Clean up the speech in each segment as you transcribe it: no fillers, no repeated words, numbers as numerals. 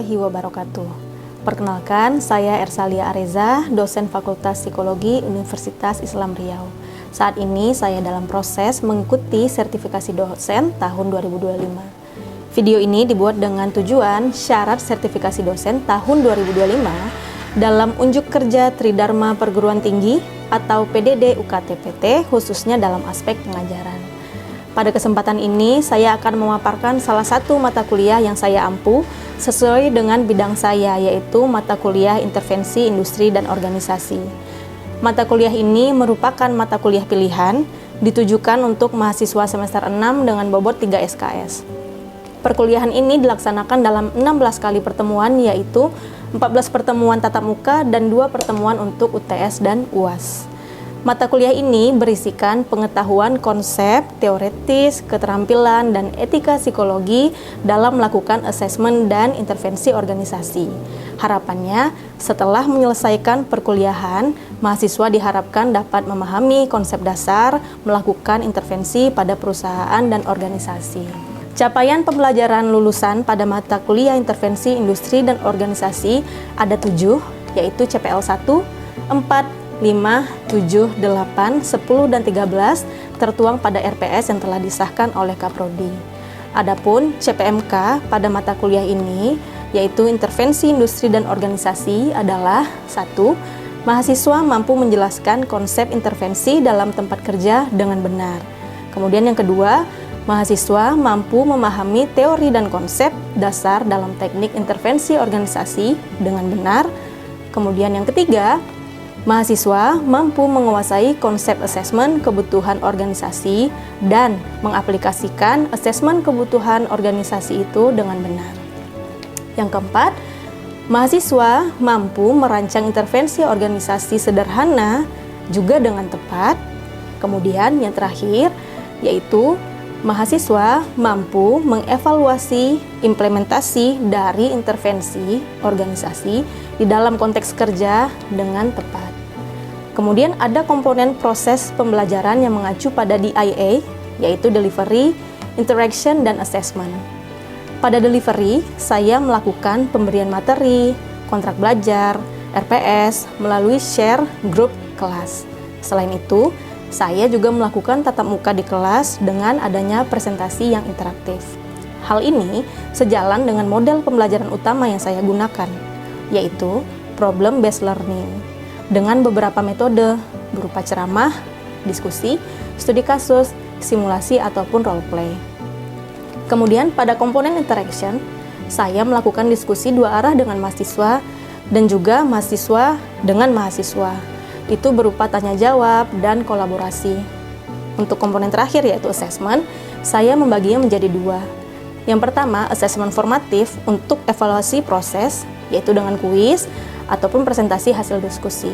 warahmatullahi wabarakatuh. Perkenalkan, saya Ersalia Areza, dosen Fakultas Psikologi Universitas Islam Riau. Saat ini saya dalam proses mengikuti sertifikasi dosen tahun 2025. Video ini dibuat dengan tujuan syarat sertifikasi dosen tahun 2025 dalam unjuk kerja Tridharma Perguruan Tinggi atau PDD UKT-PT, khususnya dalam aspek pengajaran. Pada kesempatan ini, saya akan memaparkan salah satu mata kuliah yang saya ampu sesuai dengan bidang saya, yaitu mata kuliah Intervensi Industri dan Organisasi. Mata kuliah ini merupakan mata kuliah pilihan, ditujukan untuk mahasiswa semester 6 dengan bobot 3 SKS. Perkuliahan ini dilaksanakan dalam 16 kali pertemuan, yaitu 14 pertemuan tatap muka dan 2 pertemuan untuk UTS dan UAS. Mata kuliah ini berisikan pengetahuan konsep, teoretis, keterampilan, dan etika psikologi dalam melakukan asesmen dan intervensi organisasi. Harapannya, setelah menyelesaikan perkuliahan, mahasiswa diharapkan dapat memahami konsep dasar, melakukan intervensi pada perusahaan dan organisasi. Capaian pembelajaran lulusan pada mata kuliah Intervensi Industri dan Organisasi ada 7, yaitu CPL 1, 4, 5, 7, 8, 10, dan 13 tertuang pada RPS yang telah disahkan oleh Kaprodi. Adapun CPMK pada mata kuliah ini, yaitu Intervensi Industri dan Organisasi adalah 1. Mahasiswa mampu menjelaskan konsep intervensi dalam tempat kerja dengan benar. Kemudian yang kedua, mahasiswa mampu memahami teori dan konsep dasar dalam teknik intervensi organisasi dengan benar. Kemudian yang ketiga, mahasiswa mampu menguasai konsep asesmen kebutuhan organisasi dan mengaplikasikan asesmen kebutuhan organisasi itu dengan benar. Yang keempat, mahasiswa mampu merancang intervensi organisasi sederhana juga dengan tepat. Kemudian yang terakhir, yaitu mahasiswa mampu mengevaluasi implementasi dari intervensi organisasi di dalam konteks kerja dengan tepat. Kemudian ada komponen proses pembelajaran yang mengacu pada DIA, yaitu Delivery, Interaction, dan Assessment. Pada delivery, saya melakukan pemberian materi, kontrak belajar, RPS, melalui share grup kelas. Selain itu, saya juga melakukan tatap muka di kelas dengan adanya presentasi yang interaktif. Hal ini sejalan dengan model pembelajaran utama yang saya gunakan, yaitu problem-based learning, dengan beberapa metode berupa ceramah, diskusi, studi kasus, simulasi, ataupun role play. Kemudian pada komponen interaction, saya melakukan diskusi 2 arah dengan mahasiswa dan juga mahasiswa dengan mahasiswa. Itu berupa tanya jawab dan kolaborasi. Untuk komponen terakhir yaitu assessment, saya membaginya menjadi 2. Yang pertama, assessment formatif untuk evaluasi proses, yaitu dengan kuis ataupun presentasi hasil diskusi.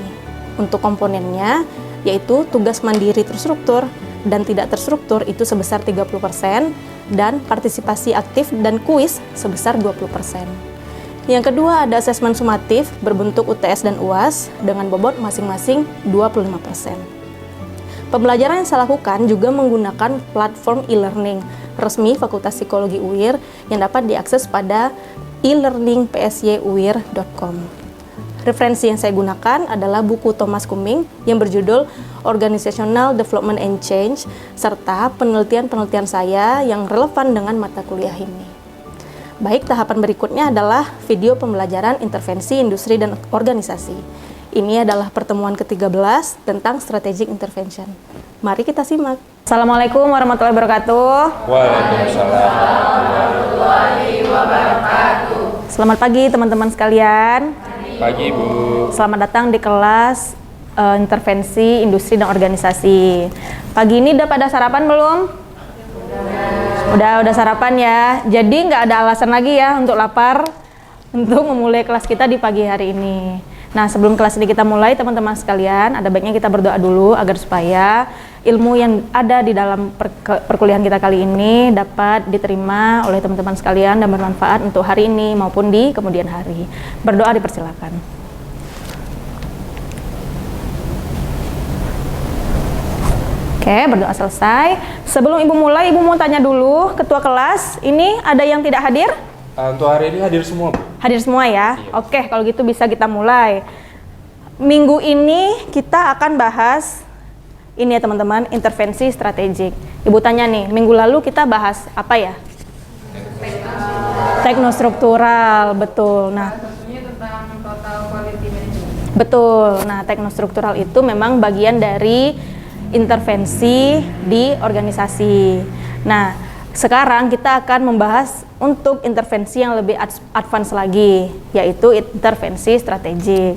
Untuk komponennya, yaitu tugas mandiri terstruktur dan tidak terstruktur itu sebesar 30%, dan partisipasi aktif dan kuis sebesar 20%. Yang kedua ada asesmen sumatif berbentuk UTS dan UAS dengan bobot masing-masing 25%. Pembelajaran yang saya lakukan juga menggunakan platform e-learning resmi Fakultas Psikologi UIR yang dapat diakses pada e-learningpsyuir.com. Referensi yang saya gunakan adalah buku Thomas Cumming yang berjudul Organizational Development and Change serta penelitian-penelitian saya yang relevan dengan mata kuliah ini. Baik, tahapan berikutnya adalah video pembelajaran intervensi industri dan organisasi. Ini adalah pertemuan ke-13 tentang strategic intervention. Mari kita simak. Assalamualaikum warahmatullahi wabarakatuh. Waalaikumsalam warahmatullahi wabarakatuh. Selamat pagi teman-teman sekalian. Pagi Bu. Selamat datang di kelas intervensi industri dan organisasi. Pagi ini udah pada sarapan belum? Udah sarapan ya. Jadi nggak ada alasan lagi ya untuk lapar untuk memulai kelas kita di pagi hari ini. Nah, sebelum kelas ini kita mulai, teman-teman sekalian, ada baiknya kita berdoa dulu agar supaya ilmu yang ada di dalam perkuliahan kita kali ini dapat diterima oleh teman-teman sekalian dan bermanfaat untuk hari ini maupun di kemudian hari. Berdoa dipersilakan. Oke, berdoa selesai. Sebelum Ibu mulai, Ibu mau tanya dulu, Ketua kelas, ini ada yang tidak hadir? Untuk hari ini hadir semua Bu. Hadir semua ya? Iya. Oke, kalau gitu bisa kita mulai. Minggu ini kita akan bahas ini ya teman-teman, intervensi strategik. Ibu tanya nih, minggu lalu kita bahas apa ya? Teknostruktural, betul. Nah, Tentunya tentang total quality management. betul. Nah, teknostruktural itu memang bagian dari intervensi di organisasi. Nah, sekarang kita akan membahas untuk intervensi yang lebih advance lagi, yaitu intervensi strategik.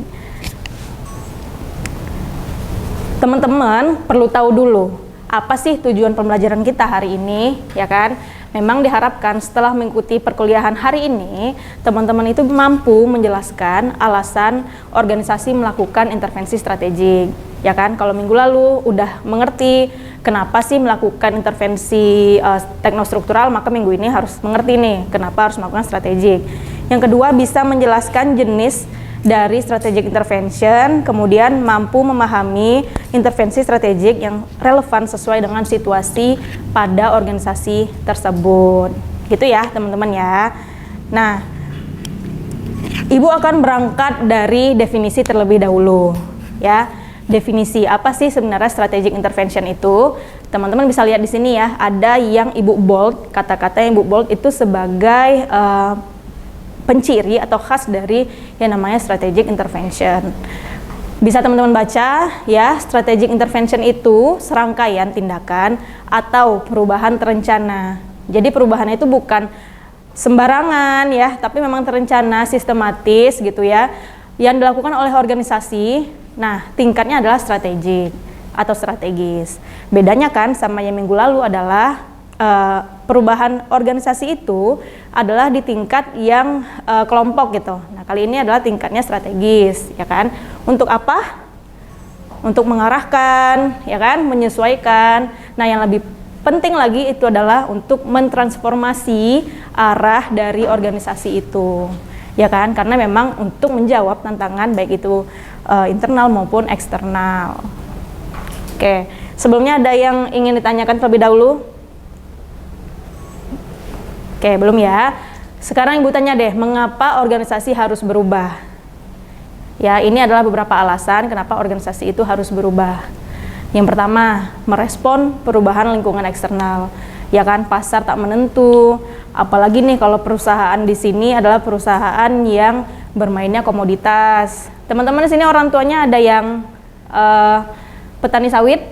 Teman-teman perlu tahu dulu, apa sih tujuan pembelajaran kita hari ini, ya kan? Memang diharapkan setelah mengikuti perkuliahan hari ini, teman-teman itu mampu menjelaskan alasan organisasi melakukan intervensi strategik, ya kan? Kalau minggu lalu udah mengerti kenapa sih melakukan intervensi teknostruktural, maka minggu ini harus mengerti nih kenapa harus melakukan strategik. Yang kedua, bisa menjelaskan jenis dari strategic intervention, kemudian mampu memahami intervensi strategik yang relevan sesuai dengan situasi pada organisasi tersebut. Gitu ya teman-teman ya. Nah, Ibu akan berangkat dari definisi terlebih dahulu ya. Definisi apa sih sebenarnya strategic intervention itu? Teman-teman bisa lihat di sini ya, ada yang Ibu bold, kata-kata yang Ibu bold itu sebagai penciri atau khas dari yang namanya strategic intervention. Bisa teman-teman baca ya, strategic intervention itu serangkaian tindakan atau perubahan terencana. Jadi perubahan itu bukan sembarangan ya, tapi memang terencana, sistematis gitu ya, yang dilakukan oleh organisasi. Nah, tingkatnya adalah strategik atau strategis. Bedanya kan sama yang minggu lalu adalah perubahan organisasi itu adalah di tingkat yang kelompok gitu. Nah, kali ini adalah tingkatnya strategis, ya kan? Untuk apa? Untuk mengarahkan, ya kan? Menyesuaikan. Nah, yang lebih penting lagi itu adalah untuk mentransformasi arah dari organisasi itu, ya kan? Karena memang untuk menjawab tantangan baik itu internal maupun eksternal. Oke, sebelumnya ada yang ingin ditanyakan terlebih dahulu? Oke, belum ya. Sekarang Ibu tanya deh, mengapa organisasi harus berubah? Ya, ini adalah beberapa alasan kenapa organisasi itu harus berubah. Yang pertama, merespon perubahan lingkungan eksternal. Ya kan, pasar tak menentu. Apalagi nih kalau perusahaan di sini adalah perusahaan yang bermainnya komoditas. Teman-teman di sini orang tuanya ada yang petani sawit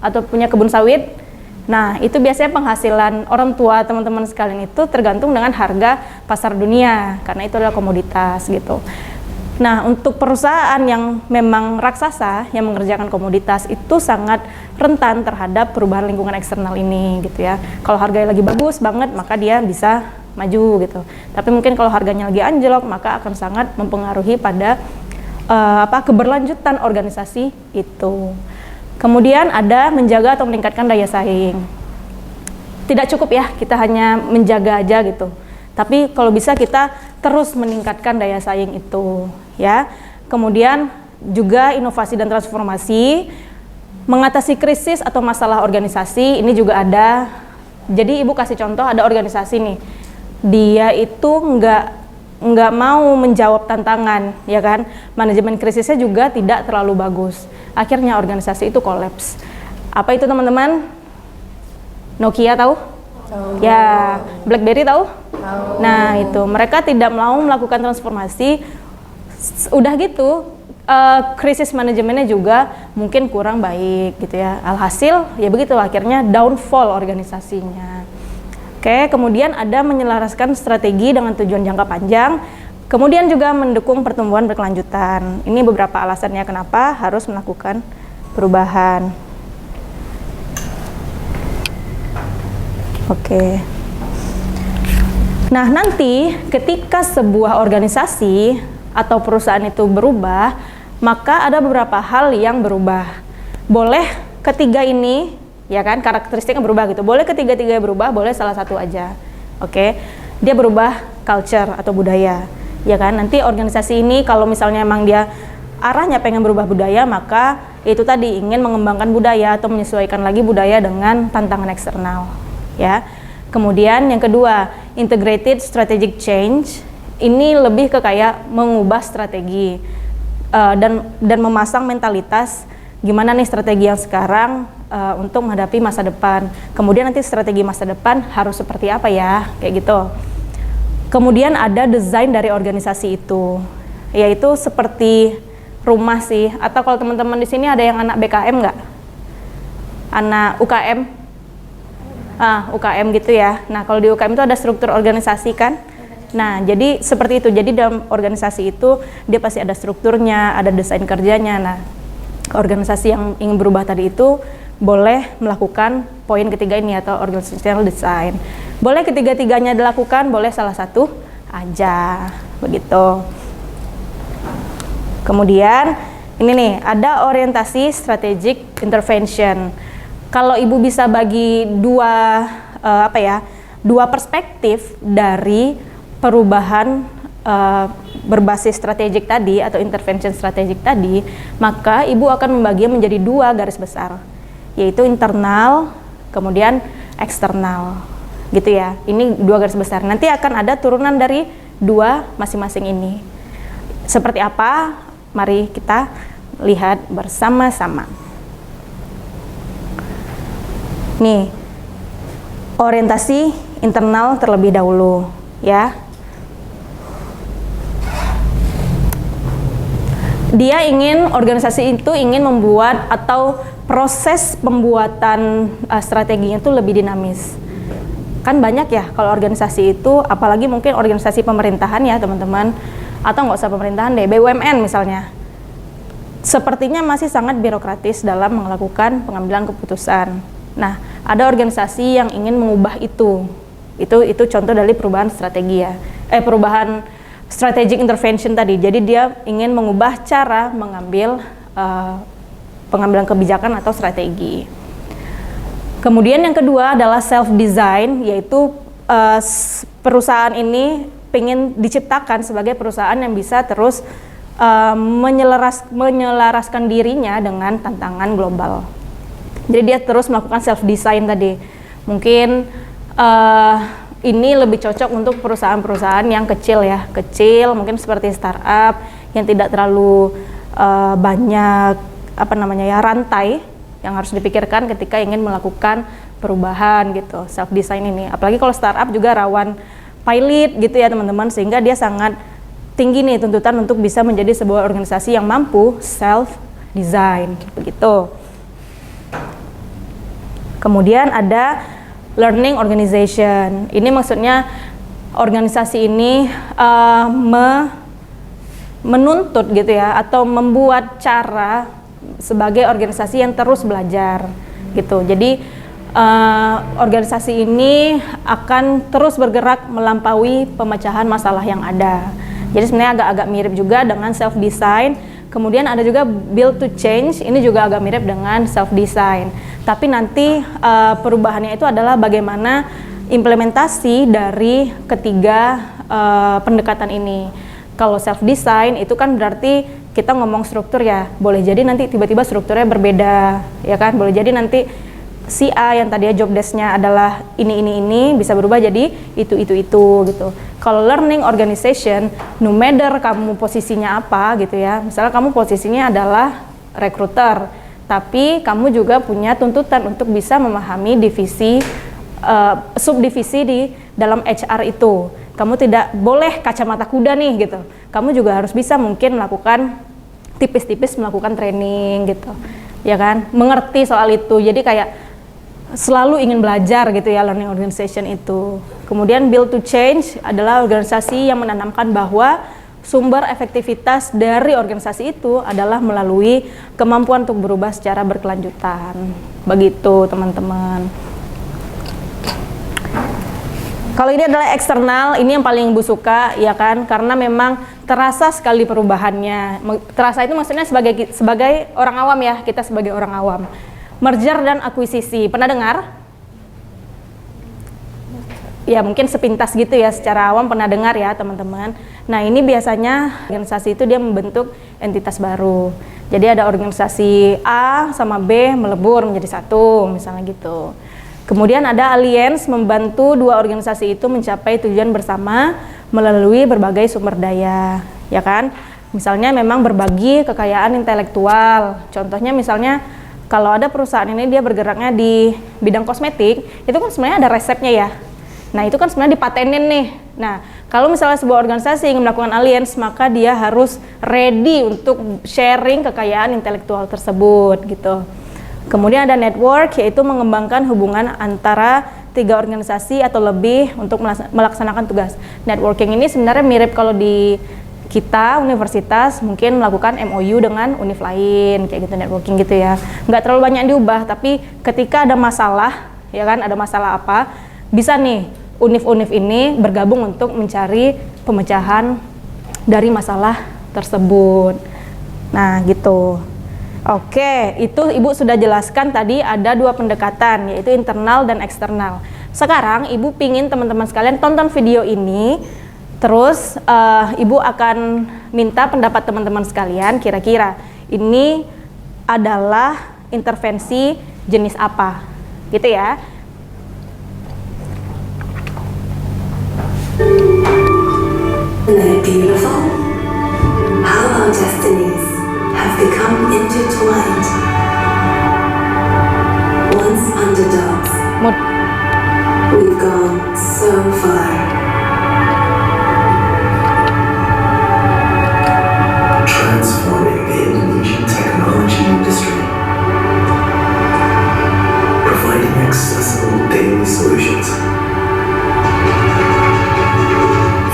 atau punya kebun sawit. Nah, itu biasanya penghasilan orang tua teman-teman sekalian itu tergantung dengan harga pasar dunia, karena itu adalah komoditas gitu. Nah, untuk perusahaan yang memang raksasa, yang mengerjakan komoditas, itu sangat rentan terhadap perubahan lingkungan eksternal ini gitu ya. Kalau harganya lagi bagus banget, maka dia bisa maju gitu. Tapi mungkin kalau harganya lagi anjlok, maka akan sangat mempengaruhi pada keberlanjutan organisasi itu. Kemudian ada menjaga atau meningkatkan daya saing. Tidak cukup ya kita hanya menjaga aja gitu. Tapi kalau bisa kita terus meningkatkan daya saing itu, ya. Kemudian juga inovasi dan transformasi, mengatasi krisis atau masalah organisasi, ini juga ada. Jadi Ibu kasih contoh, ada organisasi nih. Dia itu nggak mau menjawab tantangan, ya kan? Manajemen krisisnya juga tidak terlalu bagus. Akhirnya organisasi itu kolaps. Apa itu teman-teman? Nokia tahu? Tahu. Ya, BlackBerry tahu? Tahu. Nah, itu mereka tidak mau melakukan transformasi. Udah gitu, krisis manajemennya juga mungkin kurang baik gitu ya. Alhasil ya begitu, akhirnya downfall organisasinya. Oke, kemudian ada menyelaraskan strategi dengan tujuan jangka panjang. Kemudian juga mendukung pertumbuhan berkelanjutan. Ini beberapa alasannya kenapa harus melakukan perubahan. Oke. Nah, nanti ketika sebuah organisasi atau perusahaan itu berubah, maka ada beberapa hal yang berubah. Boleh ketiga ini, ya kan, karakteristiknya berubah gitu. Boleh ketiga-tiga berubah, boleh salah satu aja. Oke. Dia berubah culture atau budaya. Ya kan, nanti organisasi ini kalau misalnya emang dia arahnya pengen berubah budaya, maka itu tadi ingin mengembangkan budaya atau menyesuaikan lagi budaya dengan tantangan eksternal, ya. Kemudian yang kedua, integrated strategic change. ini lebih ke kayak mengubah strategi dan memasang mentalitas gimana nih strategi yang sekarang untuk menghadapi masa depan. Kemudian nanti strategi masa depan harus seperti apa ya, kayak gitu. Kemudian ada desain dari organisasi itu, yaitu seperti rumah sih. Atau kalau teman-teman di sini ada yang anak BKM nggak? Anak UKM? UKM gitu ya. Nah, kalau di UKM itu ada struktur organisasi kan? Nah, jadi seperti itu. Jadi dalam organisasi itu dia pasti ada strukturnya, ada desain kerjanya. Nah, organisasi yang ingin berubah tadi itu boleh melakukan poin ketiga ini atau organizational design. Boleh ketiga-tiganya dilakukan, boleh salah satu aja, begitu. Kemudian ini nih, ada orientasi strategic intervention. Kalau Ibu bisa bagi dua perspektif dari perubahan berbasis strategik tadi atau intervention strategik tadi, maka Ibu akan membaginya menjadi dua garis besar, yaitu internal kemudian eksternal, gitu ya. Ini dua garis besar. Nanti akan ada turunan dari dua masing-masing ini. Seperti apa? Mari kita lihat bersama-sama. Nih, orientasi internal terlebih dahulu, ya. Organisasi itu ingin membuat atau proses pembuatan strateginya itu lebih dinamis. Kan banyak ya kalau organisasi itu, apalagi mungkin organisasi pemerintahan ya teman-teman, atau nggak usah pemerintahan deh, BUMN misalnya. Sepertinya masih sangat birokratis dalam melakukan pengambilan keputusan. Nah, ada organisasi yang ingin mengubah itu. Itu contoh dari perubahan strategi ya. Perubahan strategic intervention tadi. Jadi dia ingin mengubah cara mengambil pengambilan kebijakan atau strategi. Kemudian yang kedua adalah self design, yaitu perusahaan ini ingin diciptakan sebagai perusahaan yang bisa terus menyelaraskan dirinya dengan tantangan global. Jadi dia terus melakukan self design tadi. Mungkin ini lebih cocok untuk perusahaan-perusahaan yang kecil ya, mungkin seperti startup yang tidak terlalu banyak rantai yang harus dipikirkan ketika ingin melakukan perubahan gitu. Self design ini, apalagi kalau startup juga rawan pilot gitu ya teman-teman, sehingga dia sangat tinggi nih tuntutan untuk bisa menjadi sebuah organisasi yang mampu self design begitu. Kemudian ada learning organization. Ini maksudnya organisasi ini menuntut gitu ya, atau membuat cara sebagai organisasi yang terus belajar gitu. Jadi organisasi ini akan terus bergerak melampaui pemecahan masalah yang ada. Jadi sebenarnya agak-agak mirip juga dengan self design. Kemudian ada juga build to change, ini juga agak mirip dengan self design. Tapi nanti perubahannya itu adalah bagaimana implementasi dari ketiga pendekatan ini. Kalau self design itu kan berarti kita ngomong struktur ya, boleh jadi nanti tiba-tiba strukturnya berbeda, ya kan? Boleh jadi nanti si A yang tadinya job desk-nya adalah ini bisa berubah jadi itu gitu. Kalau learning organization, no matter kamu posisinya apa gitu ya, misalnya kamu posisinya adalah recruiter, tapi kamu juga punya tuntutan untuk bisa memahami divisi subdivisi di dalam HR itu. Kamu tidak boleh kacamata kuda nih gitu. Kamu juga harus bisa mungkin melakukan tipis-tipis melakukan training gitu. Ya kan? Mengerti soal itu. Jadi kayak selalu ingin belajar gitu ya learning organization itu. Kemudian build to change adalah organisasi yang menanamkan bahwa sumber efektivitas dari organisasi itu adalah melalui kemampuan untuk berubah secara berkelanjutan. Begitu teman-teman. Kalau ini adalah eksternal, ini yang paling Ibu suka ya kan, karena memang terasa sekali perubahannya. Terasa itu maksudnya sebagai orang awam ya, kita sebagai orang awam. Merger dan akuisisi, pernah dengar? Ya mungkin sepintas gitu ya, secara awam pernah dengar ya teman-teman. Nah ini biasanya organisasi itu dia membentuk entitas baru. Jadi ada organisasi A sama B melebur menjadi satu, misalnya gitu. Kemudian ada alliance, membantu dua organisasi itu mencapai tujuan bersama. melalui berbagai sumber daya, ya kan? Misalnya memang berbagi kekayaan intelektual. Contohnya misalnya kalau ada perusahaan ini dia bergeraknya di bidang kosmetik, itu kan sebenarnya ada resepnya ya. Nah, itu kan sebenarnya dipatenin nih. Nah, kalau misalnya sebuah organisasi ingin melakukan alliance, maka dia harus ready untuk sharing kekayaan intelektual tersebut gitu. Kemudian ada network, yaitu mengembangkan hubungan antara 3 organisasi atau lebih untuk melaksanakan tugas. Networking ini sebenarnya mirip kalau di kita universitas mungkin melakukan MOU dengan univ lain, kayak gitu, networking gitu ya. Nggak terlalu banyak diubah, tapi ketika ada masalah, ya kan, ada masalah apa, bisa nih univ-univ ini bergabung untuk mencari pemecahan dari masalah tersebut. Nah, gitu. Oke, itu Ibu sudah jelaskan tadi ada 2 pendekatan, yaitu internal dan eksternal. Sekarang Ibu pingin teman-teman sekalian tonton video ini, terus Ibu akan minta pendapat teman-teman sekalian, kira-kira ini adalah intervensi jenis apa, gitu ya. Isn't it beautiful? How our destinies have become intertwined. Once underdogs, we've gone so far. Transforming the Indonesian technology industry, providing accessible daily solutions,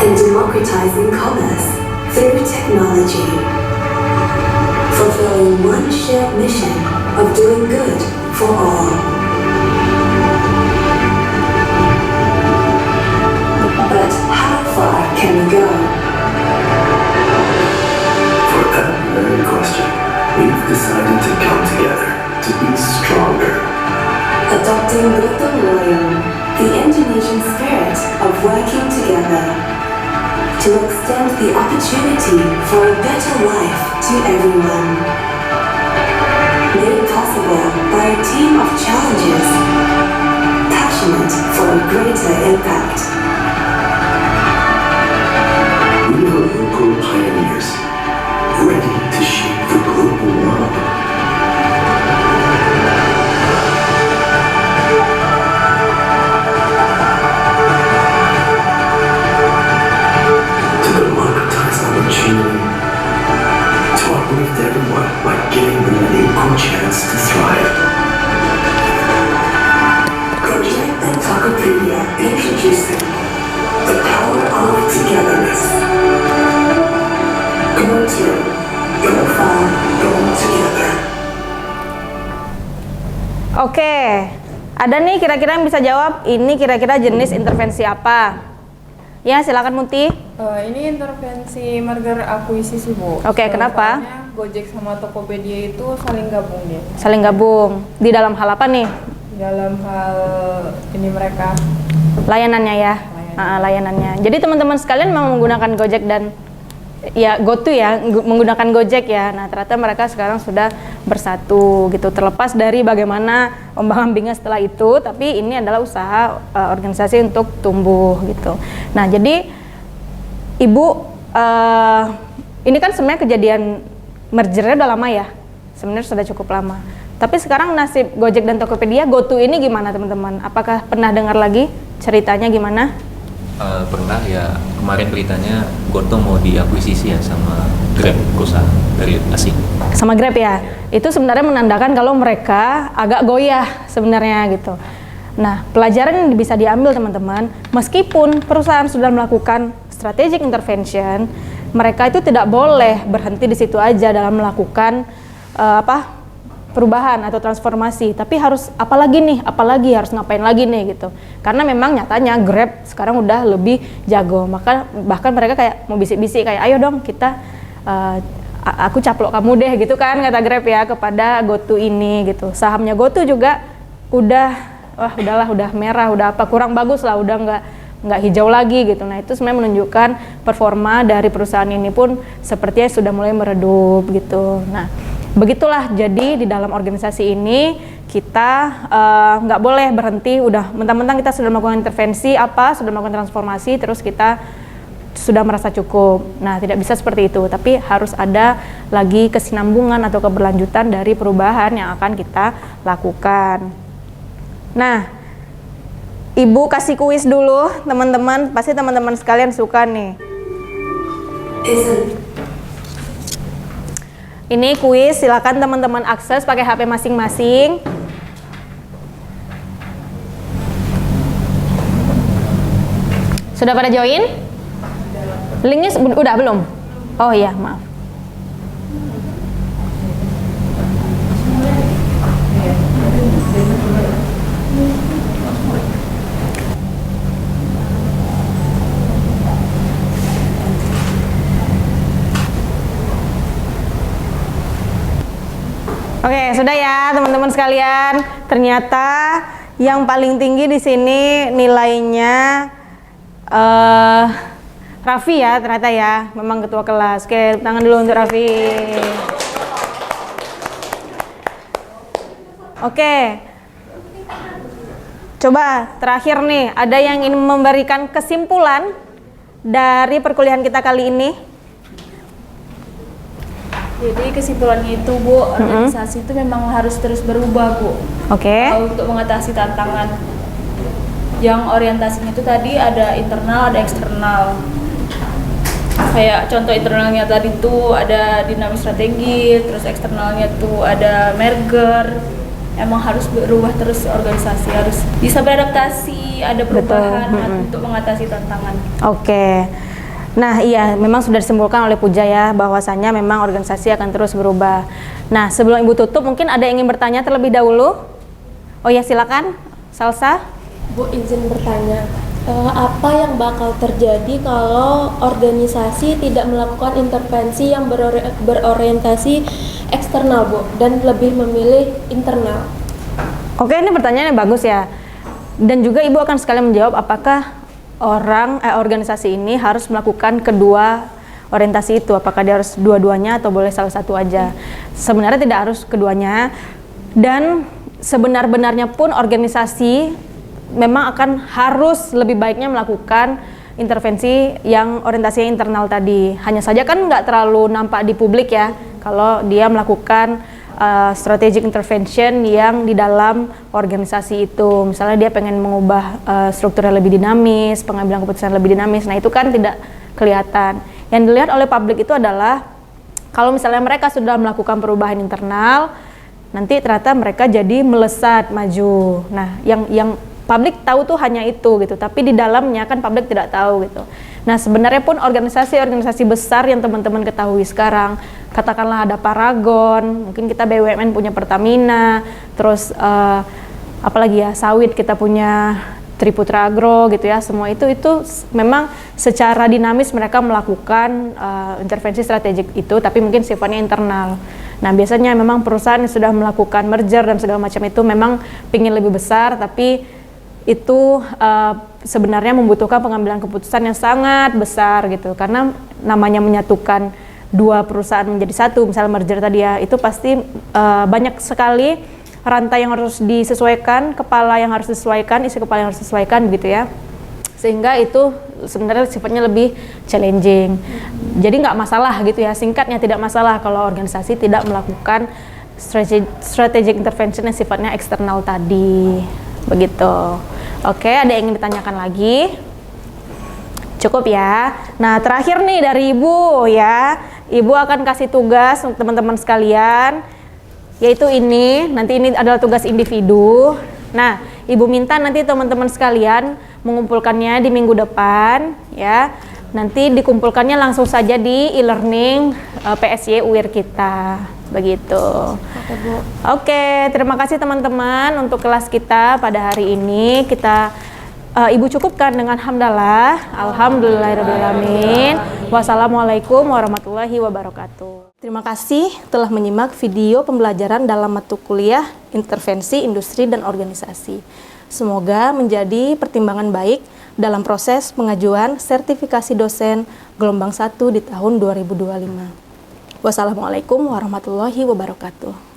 And democratizing commerce through technology. Fulfilling one shared mission of doing good for all. But how far can we go? for that very question, we've decided to come together to be stronger. Adopting Gotong Royong, the Indonesian spirit of working together to extend the opportunity for a better life to everyone. Made possible by a team of challengers, passionate for a greater impact. We are local pioneers, ready to shape the global world. To democratize opportunity, to uplift everyone by giving them an equal chance to thrive. Gojek and Tokopedia introducing the power of togetherness. Go to, go far, go together. Oke, ada nih kira-kira yang bisa jawab ini kira-kira jenis intervensi apa? Ya, silakan Muti. Ini intervensi merger akuisisi, Bu. Oke, kenapa? Soalnya Gojek sama Tokopedia itu saling gabung dia. Saling gabung. Di dalam hal apa nih? Dalam hal ini mereka Layanannya ya. Layanannya. Jadi teman-teman sekalian mau menggunakan Gojek dan ya GoTo ya, menggunakan Gojek ya. Nah, ternyata mereka sekarang sudah bersatu gitu. Terlepas dari bagaimana ombang-ambingnya setelah itu, tapi ini adalah usaha organisasi untuk tumbuh gitu. Nah, jadi Ibu ini kan sebenarnya kejadian mergernya udah lama ya. Sebenarnya sudah cukup lama. Tapi sekarang nasib Gojek dan Tokopedia, GoTo ini gimana teman-teman? Apakah pernah dengar lagi ceritanya gimana? Pernah ya, kemarin beritanya GoTo mau diakuisisi ya sama Grab, perusahaan dari asing. Sama Grab ya, itu sebenarnya menandakan kalau mereka agak goyah sebenarnya gitu. Nah, pelajaran yang bisa diambil teman-teman, meskipun perusahaan sudah melakukan strategic intervention, mereka itu tidak boleh berhenti di situ aja dalam melakukan perubahan atau transformasi, tapi harus apalagi harus ngapain lagi nih gitu. Karena memang nyatanya Grab sekarang udah lebih jago, maka bahkan mereka kayak mau bisik-bisik kayak ayo dong kita aku caplok kamu deh gitu kan, kata Grab ya kepada GoTo ini gitu. Sahamnya GoTo juga udah merah, udah kurang bagus lah, udah nggak hijau lagi gitu. Nah, itu sebenarnya menunjukkan performa dari perusahaan ini pun sepertinya sudah mulai meredup gitu. Nah, begitulah, jadi di dalam organisasi ini kita nggak boleh berhenti, udah mentang-mentang kita sudah melakukan intervensi sudah melakukan transformasi, terus kita sudah merasa cukup. Nah, tidak bisa seperti itu, tapi harus ada lagi kesinambungan atau keberlanjutan dari perubahan yang akan kita lakukan. Nah, Ibu kasih kuis dulu, teman-teman. Pasti teman-teman sekalian suka nih. Ini kuis, silakan teman-teman akses pakai HP masing-masing. Sudah pada join? Linknya udah belum? Oh iya, maaf. Oke, sudah ya teman-teman sekalian. Ternyata yang paling tinggi di sini nilainya Raffi ya, ternyata ya, memang ketua kelas. Oke, tangan dulu untuk Raffi. Oke, coba terakhir nih, ada yang ingin memberikan kesimpulan dari perkuliahan kita kali ini? Jadi kesimpulannya itu Bu, organisasi itu memang harus terus berubah Bu. Oke. Untuk mengatasi tantangan. Yang orientasinya itu tadi ada internal, ada eksternal. Kayak contoh internalnya tadi tuh ada dinamis strategi, terus eksternalnya tuh ada merger. Emang harus berubah terus organisasi, harus bisa beradaptasi, ada perubahan untuk mengatasi tantangan. Oke. Nah iya, memang sudah disimpulkan oleh Puja ya, bahwasanya memang organisasi akan terus berubah. Nah sebelum Ibu tutup, mungkin ada yang ingin bertanya terlebih dahulu? Oh ya, silakan, Salsa. Bu, izin bertanya, apa yang bakal terjadi kalau organisasi tidak melakukan intervensi yang berorientasi eksternal, Bu, dan lebih memilih internal? Oke, ini pertanyaannya bagus ya. Dan juga Ibu akan sekali menjawab apakah organisasi ini harus melakukan kedua orientasi itu, apakah dia harus dua-duanya atau boleh salah satu aja. Sebenarnya tidak harus keduanya, dan sebenar-benarnya pun organisasi memang akan harus lebih baiknya melakukan intervensi yang orientasinya internal tadi. Hanya saja kan nggak terlalu nampak di publik ya, kalau dia melakukan strategic intervention yang di dalam organisasi itu. Misalnya dia pengen mengubah strukturnya lebih dinamis, pengambilan keputusan lebih dinamis, nah itu kan tidak kelihatan. Yang dilihat oleh publik itu adalah kalau misalnya mereka sudah melakukan perubahan internal, nanti ternyata mereka jadi melesat maju. Nah, yang publik tahu tuh hanya itu gitu, tapi di dalamnya kan publik tidak tahu gitu. Nah sebenarnya pun organisasi-organisasi besar yang teman-teman ketahui sekarang, katakanlah ada Paragon, mungkin kita BUMN punya Pertamina, terus apalagi ya, sawit kita punya Triputra Agro gitu ya, semua itu memang secara dinamis mereka melakukan intervensi strategik itu, tapi mungkin sifatnya internal. Nah biasanya memang perusahaan yang sudah melakukan merger dan segala macam itu memang ingin lebih besar, tapi itu sebenarnya membutuhkan pengambilan keputusan yang sangat besar gitu, karena namanya menyatukan dua perusahaan menjadi satu, misalnya merger tadi ya, itu pasti banyak sekali rantai yang harus disesuaikan, kepala yang harus disesuaikan, isi kepala yang harus disesuaikan begitu ya, sehingga itu sebenarnya sifatnya lebih challenging. Jadi nggak masalah gitu ya, singkatnya tidak masalah kalau organisasi tidak melakukan strategic intervention yang sifatnya eksternal tadi. Begitu. Oke, ada yang ingin ditanyakan lagi? Cukup ya. Nah, terakhir nih dari Ibu ya. Ibu akan kasih tugas untuk teman-teman sekalian, yaitu ini. Nanti ini adalah tugas individu. Nah, Ibu minta nanti teman-teman sekalian mengumpulkannya di minggu depan ya. Nanti dikumpulkannya langsung saja di e-learning PSY UIR kita. Begitu. Oke, Bu. Oke, terima kasih teman-teman untuk kelas kita pada hari ini. Kita Ibu cukupkan dengan hamdalah. Alhamdulillahirrahmanirrahim. Wassalamualaikum warahmatullahi wabarakatuh. Terima kasih telah menyimak video pembelajaran dalam mata kuliah Intervensi Industri dan Organisasi. Semoga menjadi pertimbangan baik dalam proses pengajuan sertifikasi dosen gelombang 1 di tahun 2025. Wassalamualaikum warahmatullahi wabarakatuh.